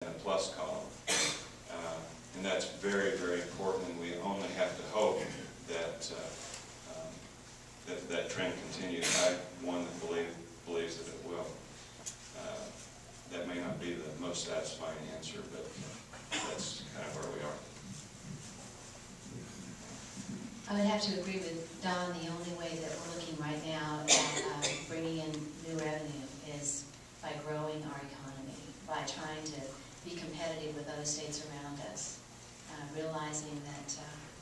and a plus column. And that's very, very important, and we only have to hope that that trend continues. I'm one that believes that it will. That may not be the most satisfying answer, but that's kind of where we are. I would have to agree with Don. The only way that we're looking right now at bringing in new revenue is by growing our economy, by trying to be competitive with other states around us, realizing that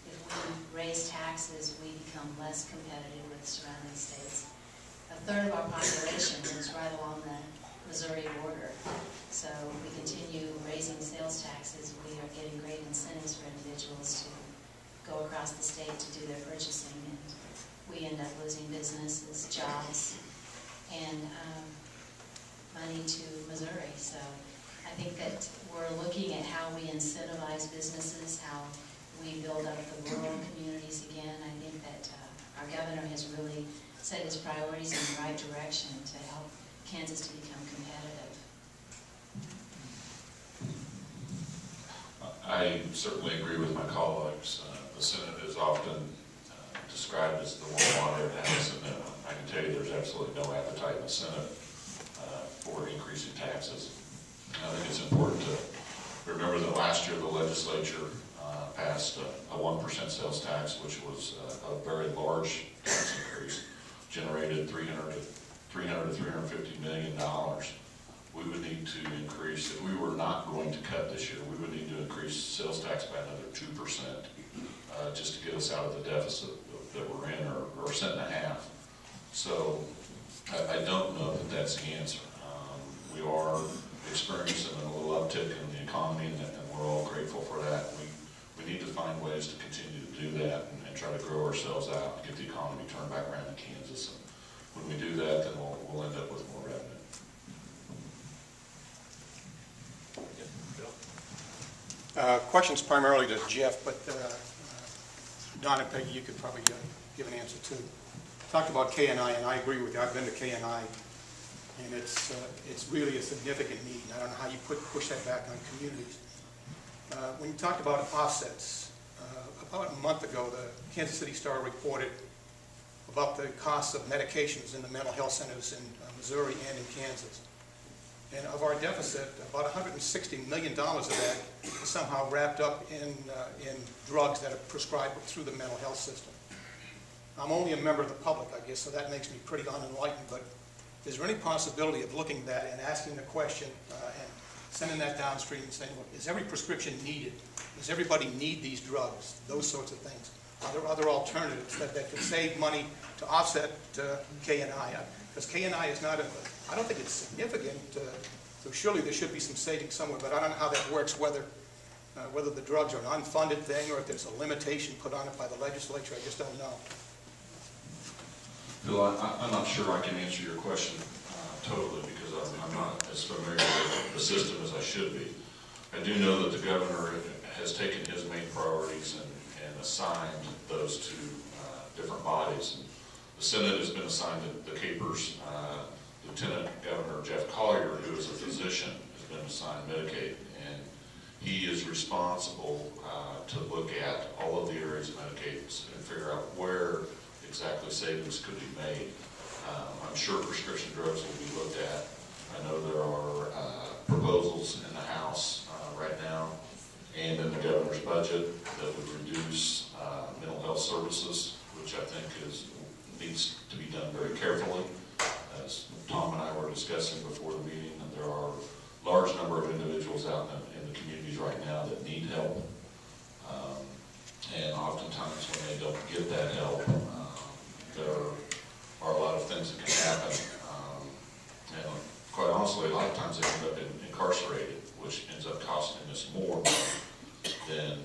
if we raise taxes, we become less competitive with surrounding states. A third of our population lives right along the Missouri border, so if we continue raising sales taxes, we are getting great incentives for individuals to go across the state to do their purchasing, and we end up losing businesses, jobs, and money to Missouri. So I think that we're looking at how we incentivize businesses, how we build up the rural communities again. I think that our governor has really set his priorities in the right direction to help Kansas to become competitive. I certainly agree with my colleagues. The Senate is often described as the warm water of House, and I can tell you there's absolutely no appetite in the Senate for increasing taxes. And I think it's important to remember that last year the legislature passed a 1% sales tax, which was a very large tax increase, generated $300 to $350 million. We would need to increase, if we were not going to cut this year, we would need to increase sales tax by another 2% just to get us out of the deficit that we're in, or $1.50 cents. So I don't know that that's the answer. We are experiencing a little uptick in the economy, and we're all grateful for that. We need to find ways to continue to do that and try to grow ourselves out and get the economy turned back around in Kansas. And when we do that, then we'll end up with more revenue. Questions primarily to Jeff, but Don and Peggy, you could probably give an answer too. Talked about KNI, and I agree with you. I've been to KNI, and it's really a significant need. I don't know how you push that back on communities. When you talked about offsets, about a month ago, the Kansas City Star reported about the costs of medications in the mental health centers in Missouri and in Kansas. And of our deficit, about $160 million of that is somehow wrapped up in drugs that are prescribed through the mental health system. I'm only a member of the public, I guess, so that makes me pretty unenlightened, but is there any possibility of looking at that and asking the question and sending that downstream and saying, look, is every prescription needed? Does everybody need these drugs? Those sorts of things. Are there other alternatives that could save money to offset KNI? Because KNI is not, I don't think it's significant, so surely there should be some savings somewhere, but I don't know how that works, whether the drugs are an unfunded thing or if there's a limitation put on it by the legislature. I just don't know. Bill, I'm not sure I can answer your question totally, because I'm not as familiar with the system as I should be. I do know that the governor has taken his main priorities and assigned those to different bodies. And the Senate has been assigned the Capers. Lieutenant Governor Jeff Collier, who is a physician, has been assigned Medicaid, and he is responsible to look at all of the areas of Medicaid and figure out where exactly savings could be made. I'm sure prescription drugs will be looked at. I know there are proposals in the House right now and in the governor's budget that would reduce mental health services, which I think needs to be done very carefully. As Tom and I were discussing before the meeting, that there are a large number of individuals out in the communities right now that need help. And oftentimes when they don't get that help, there are a lot of things that can happen. And quite honestly, a lot of times they end up incarcerated, which ends up costing us more than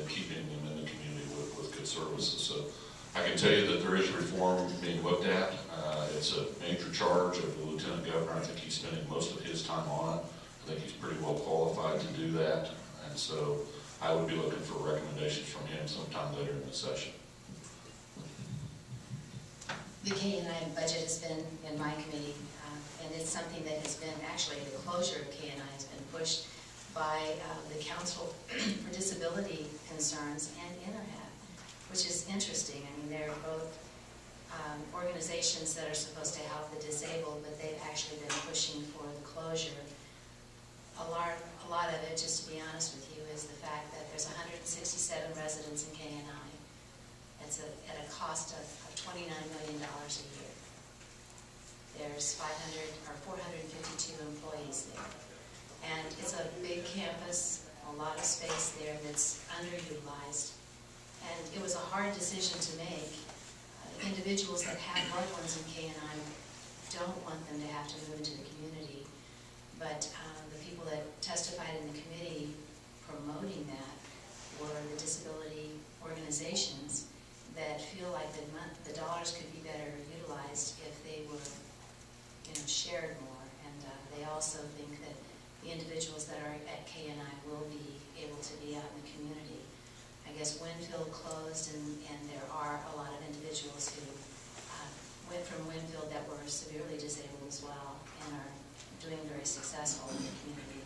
keeping them in the community with good services. So I can tell you that there is reform being looked at. It's a major charge of the Lieutenant Governor. I think he's spending most of his time on it. I think he's pretty well qualified to do that. And so I would be looking for recommendations from him sometime later in the session. The KNI budget has been in my committee, and it's something that has been, actually the closure of KNI has been pushed by the Council for Disability Concerns and Internet, which is interesting. I mean, they're both organizations that are supposed to help the disabled, but they've actually been pushing for the closure. A lot of it, just to be honest with you, is the fact that there's 167 residents in KNI. It's at a cost of $29 million a year. There's 452 employees there. And it's a big campus, a lot of space there that's underutilized. And it was a hard decision to make. Individuals that have loved ones in KNI don't want them to have to move into the community. But the people that testified in the committee promoting that were the disability organizations that feel like the dollars could be better utilized if they were, shared more. And they also think that the individuals that are at KNI will be able to be out in the community. I guess Winfield closed, and there are a lot of individuals who went from Winfield that were severely disabled as well and are doing very successful in the community.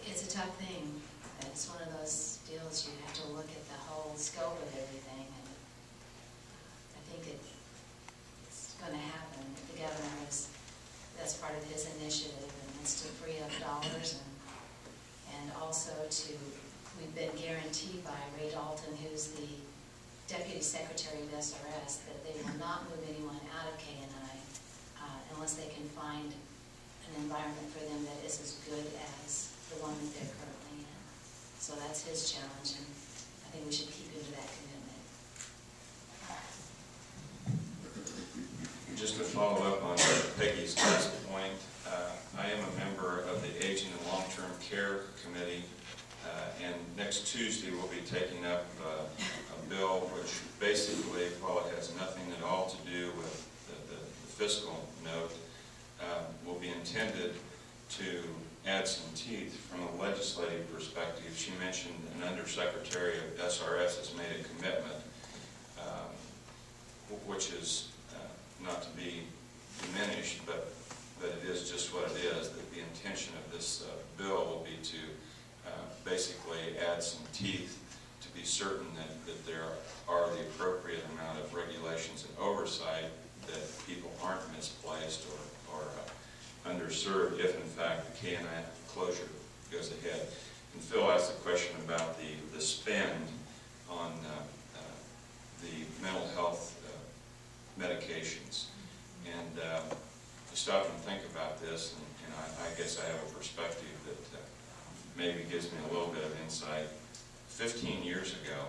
It's a tough thing. It's one of those deals you have to look at the whole scope of everything, and I think it's going to happen. The governor that's part of his initiative, and it's to free up dollars and also we've been guaranteed by Ray Dalton, who's the Deputy Secretary of SRS, that they will not move anyone out of KNI unless they can find an environment for them that is as good as the one that they're currently in. So that's his challenge, and I think we should keep him to that commitment. Just to follow up on Peggy's last point, I am a member of the Aging and Long-Term Care Committee, and next Tuesday we'll be taking up a bill which basically, while it has nothing at all to do with the fiscal note, will be intended to add some teeth from a legislative perspective. She mentioned an undersecretary of SRS has made a commitment, which is not to be diminished, but it is just what it is, that the intention of this bill will be to basically add some teeth to be certain that there are the appropriate amount of regulations and oversight, that people aren't misplaced or underserved if in fact the KNI closure goes ahead. And Phil asked a question about the spend on the mental health medications. And I stopped and think about this, and I guess I have a perspective that maybe gives me a little bit of insight. 15 years ago,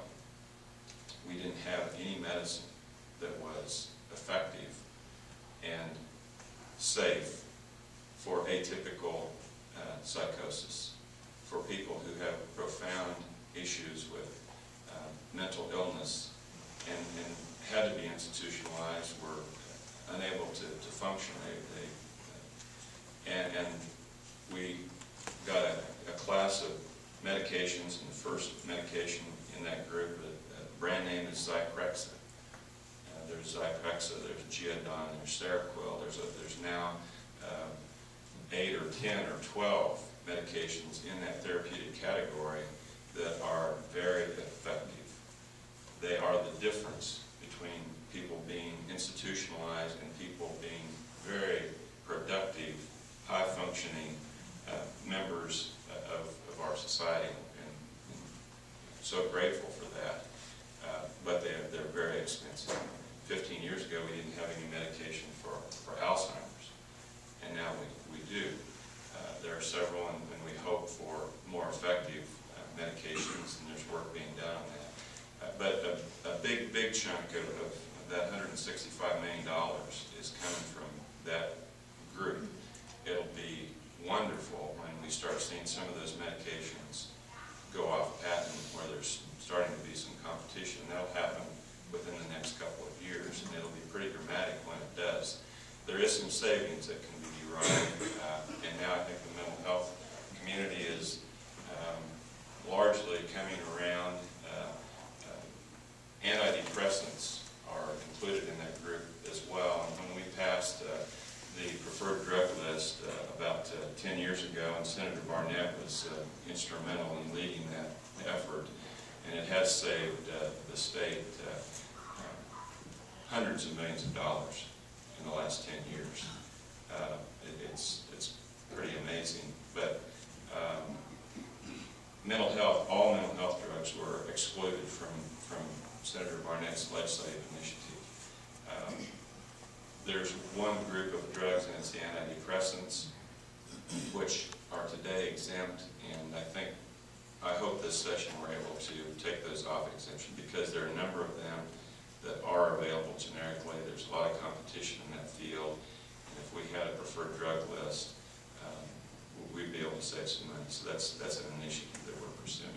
we didn't have any medicine that was effective and safe for atypical psychosis, for people who have profound issues with mental illness and had to be institutionalized, were unable to function. And we got a class of medications, and the first medication in that group, the brand name is Zyprexa. There's Zyprexa, there's Geodon, there's Seroquel, there's now 8 or 10 or 12 medications in that therapeutic category that are very effective. They are the difference between people being institutionalized and people being very productive, high-functioning members of our society. And so grateful for that. But they're very expensive. 15 years ago, we didn't have any medication for Alzheimer's, and now we do. There are several, and we hope for more effective medications, and there's work being done on that. But a big chunk of that $165 million is coming from that group. It'll be wonderful when we start seeing some of those medications go off patent, where there's starting to be some competition. That'll happen within the next couple of years, and it'll be pretty dramatic when it does. There is some savings that can be derived, and now I think the mental health community is largely coming around. Antidepressants are included in that group as well. And when we passed the preferred drug list about 10 years ago, and Senator Barnett was instrumental in leading that effort, and it has saved the state hundreds of millions of dollars in the last 10 years. It's pretty amazing. But mental health, all mental health drugs were excluded from Senator Barnett's legislative initiative. There's one group of drugs, and it's the antidepressants, which are today exempt, and I hope this session we're able to take those off exemption, because there are a number of them that are available generically. There's a lot of competition in that field, and if we had a preferred drug list, we'd be able to save some money. So that's an initiative that we're pursuing.